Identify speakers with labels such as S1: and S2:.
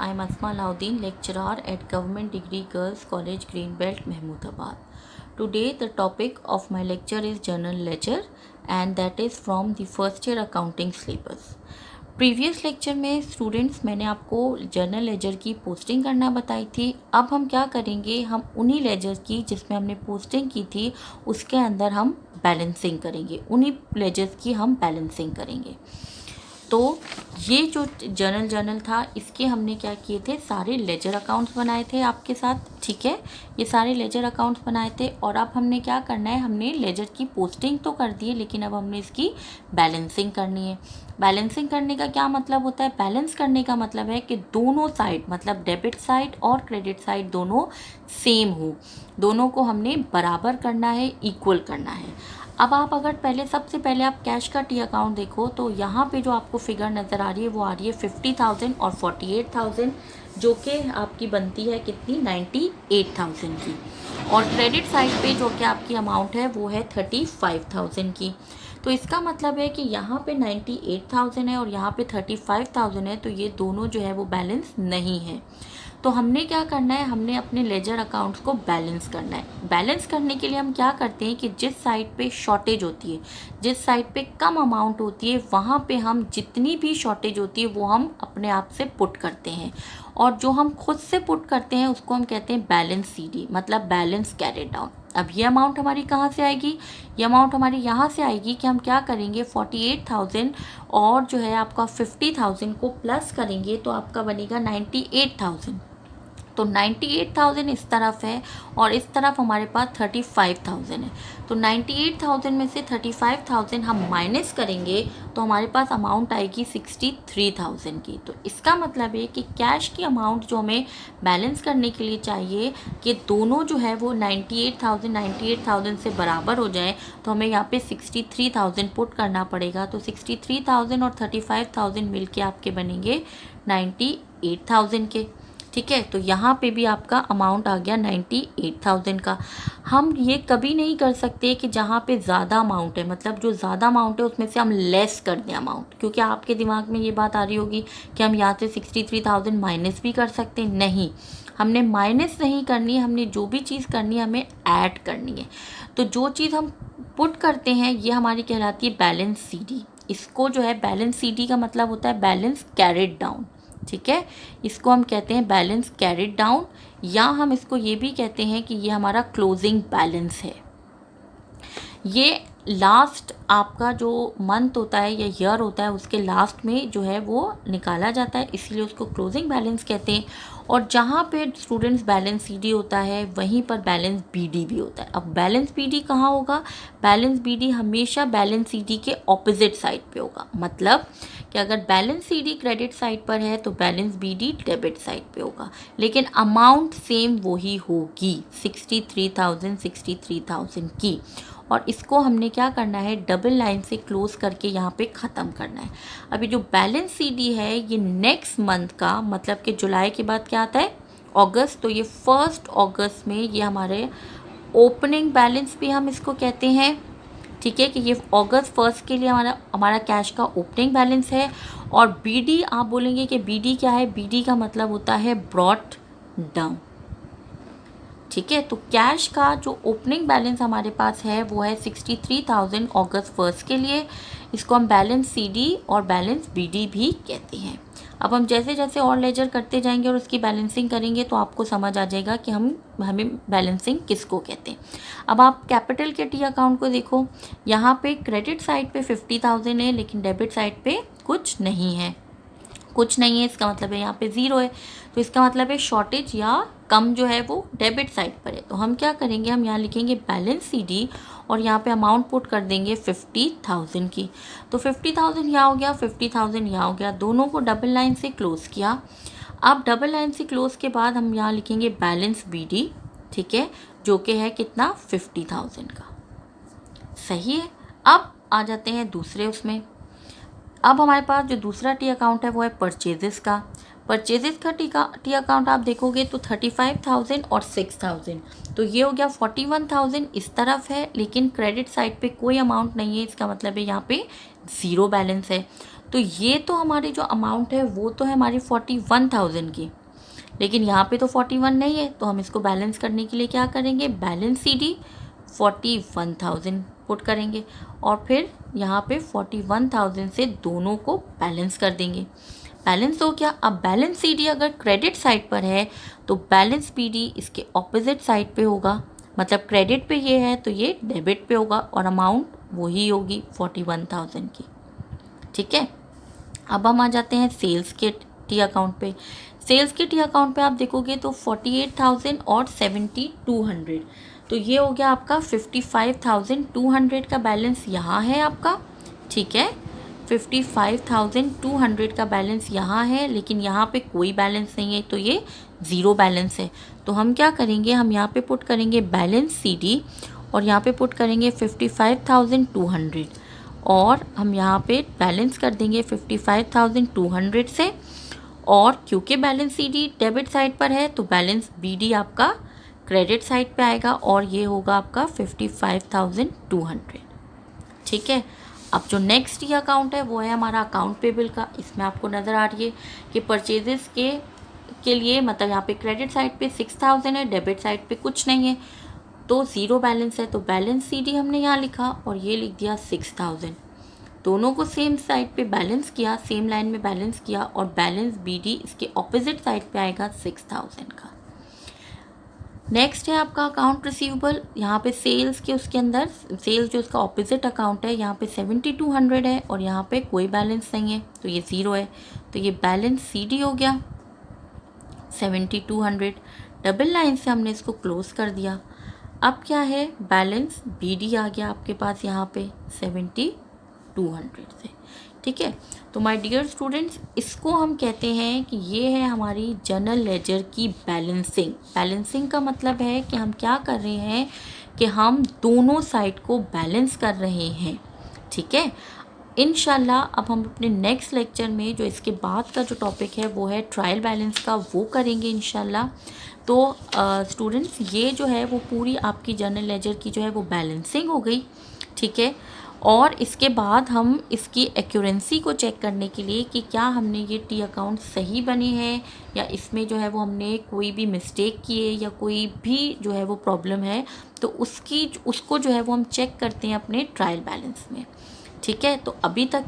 S1: I am Asma Allauddin, lecturer at Government Degree Girls College, Greenbelt, Mehmoodabad. Today the topic of my lecture is Journal Ledger and that is from the first year accounting syllabus. Previous lecture में students मैंने आपको journal ledger की posting करना बताई थी. अब हम क्या करेंगे, हम उन्हीं लेजर की जिसमें हमने पोस्टिंग की थी उसके अंदर हम बैलेंसिंग करेंगे, उन्हीं लेजर्स की हम बैलेंसिंग करेंगे. तो ये जो जर्नल था इसके हमने क्या किए थे, सारे लेजर अकाउंट्स बनाए थे आपके साथ. ठीक है, ये सारे लेजर अकाउंट्स बनाए थे और अब हमने क्या करना है, हमने लेजर की पोस्टिंग तो कर दी है लेकिन अब हमने इसकी बैलेंसिंग करनी है. बैलेंसिंग करने का क्या मतलब होता है, बैलेंस करने का मतलब है कि दोनों साइड मतलब डेबिट साइड और क्रेडिट साइड दोनों सेम हो, दोनों को हमने बराबर करना है, इक्वल करना है. अब आप अगर सबसे पहले आप कैश का टी अकाउंट देखो तो यहाँ पे जो आपको फिगर नज़र आ रही है वो आ रही है 50,000 और 48,000, जो कि आपकी बनती है कितनी, 98,000 की. और क्रेडिट साइड पे जो कि आपकी अमाउंट है वो है 35,000 की. तो इसका मतलब है कि यहाँ पे 98,000 है और यहाँ पे 35,000 है, तो ये दोनों जो है वो बैलेंस नहीं है. तो हमने क्या करना है, हमने अपने लेजर अकाउंट्स को बैलेंस करना है. बैलेंस करने के लिए हम क्या करते हैं कि जिस साइड पे शॉर्टेज होती है, जिस साइड पे कम अमाउंट होती है, वहाँ पे हम जितनी भी शॉर्टेज होती है वो हम अपने आप से पुट करते हैं. और जो हम खुद से पुट करते हैं उसको हम कहते हैं बैलेंस CD, मतलब बैलेंस कैरिड डाउन. अब ये अमाउंट हमारी कहाँ से आएगी, ये अमाउंट हमारी यहाँ से आएगी कि हम क्या करेंगे, 48,000 और जो है आपका 50,000 को प्लस करेंगे तो आपका बनेगा 98,000. तो 98,000 इस तरफ है और इस तरफ हमारे पास 35,000 है. तो 98,000 में से 35,000 हम माइनस करेंगे तो हमारे पास अमाउंट आएगी 63,000 की. तो इसका मतलब है कि कैश की अमाउंट जो हमें बैलेंस करने के लिए चाहिए कि दोनों जो है वो 98,000 से बराबर हो जाए, तो हमें यहाँ पे 63,000 पुट करना पड़ेगा. तो 63,000 और 35,000 मिल के आपके बनेंगे 98,000 के. ठीक है, तो यहाँ पे भी आपका अमाउंट आ गया 98,000 का. हम ये कभी नहीं कर सकते कि जहाँ पे ज़्यादा अमाउंट है, मतलब जो ज़्यादा अमाउंट है उसमें से हम लेस कर दें अमाउंट, क्योंकि आपके दिमाग में ये बात आ रही होगी कि हम यहाँ से 63,000 माइनस भी कर सकते हैं. नहीं, हमने माइनस नहीं करनी है, हमने जो भी चीज़ करनी है हमें ऐड करनी है. तो जो चीज़ हम पुट करते हैं ये हमारी कहलाती है बैलेंस CD. इसको जो है बैलेंस CD का मतलब होता है बैलेंस कैरिड डाउन. ठीक है, इसको हम कहते हैं बैलेंस कैरिड डाउन, या हम इसको ये भी कहते हैं कि ये हमारा क्लोजिंग बैलेंस है. ये लास्ट आपका जो मंथ होता है या ईयर होता है उसके लास्ट में जो है वो निकाला जाता है, इसीलिए उसको क्लोजिंग बैलेंस कहते हैं. और जहाँ पे स्टूडेंट्स बैलेंस CD होता है वहीं पर बैलेंस BD भी होता है. अब बैलेंस BD कहाँ होगा, बैलेंस BD हमेशा बैलेंस CD के ऑपोजिट साइड पे होगा. मतलब कि अगर बैलेंस CD क्रेडिट साइड पर है तो बैलेंस BD डेबिट साइड पे होगा, लेकिन अमाउंट सेम वही होगी, 63,000 की. और इसको हमने क्या करना है, डबल लाइन से क्लोज करके यहाँ पे ख़त्म करना है. अभी जो बैलेंस CD है ये नेक्स्ट मंथ का, मतलब कि जुलाई के बाद क्या आता है, अगस्त. तो ये 1 अगस्त में ये हमारे ओपनिंग बैलेंस भी हम इसको कहते हैं. ठीक है, कि ये अगस्त 1 के लिए हमारा कैश का ओपनिंग बैलेंस है. और BD आप बोलेंगे कि BD क्या है, BD का मतलब होता है ब्रॉट डाउन. ठीक है, तो कैश का जो ओपनिंग बैलेंस हमारे पास है वो है 63,000 अगस्त 1 के लिए. इसको हम बैलेंस CD और बैलेंस BD भी कहते हैं. अब हम जैसे जैसे और लेजर करते जाएंगे और उसकी बैलेंसिंग करेंगे तो आपको समझ आ जाएगा कि हमें बैलेंसिंग किसको कहते हैं. अब आप कैपिटल के टी अकाउंट को देखो, यहाँ पे क्रेडिट साइड पे 50,000 है लेकिन डेबिट साइड पे कुछ नहीं है. इसका मतलब है यहाँ पे 0 है. तो इसका मतलब है शॉर्टेज या कम जो है वो डेबिट साइड पर है. तो हम क्या करेंगे, हम यहाँ लिखेंगे बैलेंस CD और यहाँ पे अमाउंट पुट कर देंगे 50,000 की. तो 50,000 यहाँ हो गया, 50,000 यहाँ हो गया, दोनों को डबल लाइन से क्लोज़ किया. अब डबल लाइन से क्लोज़ के बाद हम यहाँ लिखेंगे बैलेंस BD. ठीक है, जो कि है कितना, 50,000 का. सही है. अब आ जाते हैं दूसरे उसमें. अब हमारे पास जो दूसरा टी अकाउंट है वो है परचेजेस का. परचेजेस का टी अकाउंट आप देखोगे तो 35,000 और 6,000, तो ये हो गया 41,000 इस तरफ है, लेकिन क्रेडिट साइड पे कोई अमाउंट नहीं है. इसका मतलब है यहाँ पे 0 बैलेंस है. तो ये तो हमारी जो अमाउंट है वो तो है हमारी 41,000 की, लेकिन यहाँ पे तो 41 नहीं है, तो हम इसको बैलेंस करने के लिए क्या करेंगे, बैलेंस CD 41,000 पुट करेंगे और फिर यहाँ पे 41,000 से दोनों को बैलेंस कर देंगे। बैलेंस हो गया। अब बैलेंस CD अगर क्रेडिट साइड पर है तो बैलेंस BD इसके ऑपोजिट साइड पे होगा, मतलब क्रेडिट पे ये है तो ये डेबिट पे होगा और अमाउंट वही होगी 41,000 की। ठीक है, अब हम आ जाते हैं सेल्स के टी अकाउंट पे। सेल्स के टी अकाउंट पे आप देखोगे तो 48,000 और 7,200, तो ये हो गया आपका 55,200 का बैलेंस यहाँ है आपका। ठीक है, 55,200 का बैलेंस यहाँ है, लेकिन यहाँ पे कोई बैलेंस नहीं है तो ये ज़ीरो बैलेंस है। तो हम क्या करेंगे, हम यहाँ पे पुट करेंगे बैलेंस CD और यहाँ पे पुट करेंगे 55,200 और हम यहाँ पे बैलेंस कर देंगे 55,200 से, और क्योंकि बैलेंस CD डेबिट साइड पर है तो बैलेंस BD आपका क्रेडिट साइड पे आएगा और ये होगा आपका 55,200। ठीक है, अब जो नेक्स्ट ये अकाउंट है वो है हमारा अकाउंट पेबल का। इसमें आपको नज़र आ रही है कि परचेजेस के लिए, मतलब यहाँ पे क्रेडिट साइड पे 6,000 है, डेबिट साइड पे कुछ नहीं है तो ज़ीरो बैलेंस है, तो बैलेंस CD हमने यहाँ लिखा और ये लिख दिया 6,000। दोनों को सेम साइड पे बैलेंस किया, सेम लाइन में बैलेंस किया और बैलेंस BD इसके ऑपोजिट साइड पे आएगा 6,000 का। नेक्स्ट है आपका अकाउंट रिसीवेबल। यहाँ पे सेल्स के उसके अंदर सेल्स जो उसका ऑपोजिट अकाउंट है यहाँ पे 7,200 है और यहाँ पे कोई बैलेंस नहीं है तो ये ज़ीरो है, तो ये बैलेंस CD हो गया 7,200। डबल लाइन से हमने इसको क्लोज कर दिया। अब क्या है, बैलेंस BD आ गया आपके पास यहाँ पे 7,200 से। ठीक है, तो माय डियर स्टूडेंट्स, इसको हम कहते हैं कि ये है हमारी जनरल लेजर की बैलेंसिंग। बैलेंसिंग का मतलब है कि हम क्या कर रहे हैं कि हम दोनों साइड को बैलेंस कर रहे हैं। ठीक है, इंशाल्लाह अब हम अपने नेक्स्ट लेक्चर में जो इसके बाद का जो टॉपिक है वो है ट्रायल बैलेंस का, वो करेंगे इंशाल्लाह। तो स्टूडेंट्स, ये जो है वो पूरी आपकी जनरल लेजर की जो है वो बैलेंसिंग हो गई। ठीक है, और इसके बाद हम इसकी एक्यूरेंसी को चेक करने के लिए कि क्या हमने ये टी अकाउंट सही बने हैं या इसमें जो है वो हमने कोई भी मिस्टेक किए या कोई भी जो है वो प्रॉब्लम है, तो उसको जो है वो हम चेक करते हैं अपने ट्रायल बैलेंस में। ठीक है, तो अभी तक